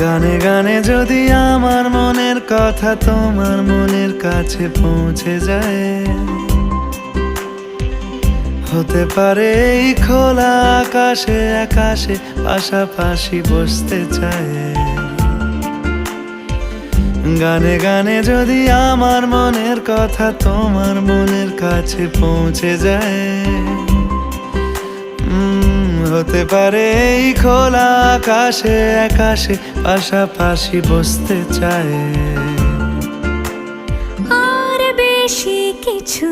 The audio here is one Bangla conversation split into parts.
গানে গানে যদি আমার মনের কথা তোমার মনের কাছে পৌঁছে যায়, হতে পারে এই খোলা আকাশে আকাশে পাশাপাশি বসতে চায়। গানে গানে যদি আমার মনের কথা তোমার মনের কাছে পৌঁছে যায়, হতে পারে এই খোলা আকাশে আকাশে পাশাপাশি বসতে চায়। আর বেশি কিছু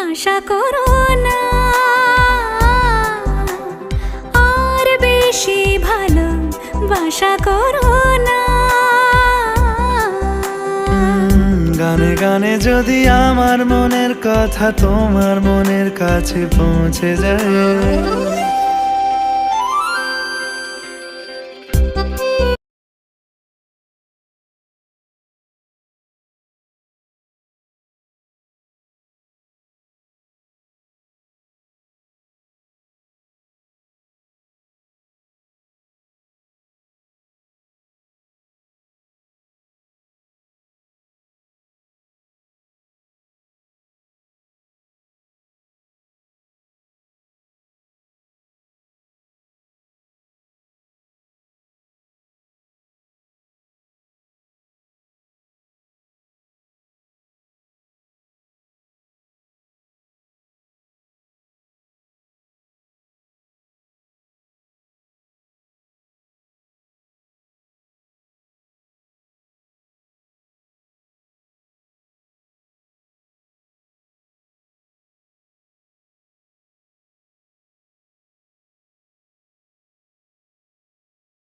আশা করো না, আর বেশি ভালোবাসা করো না। গানে গানে যদি আমার মনের কথা তোমার মনের কাছে পৌঁছে যায়,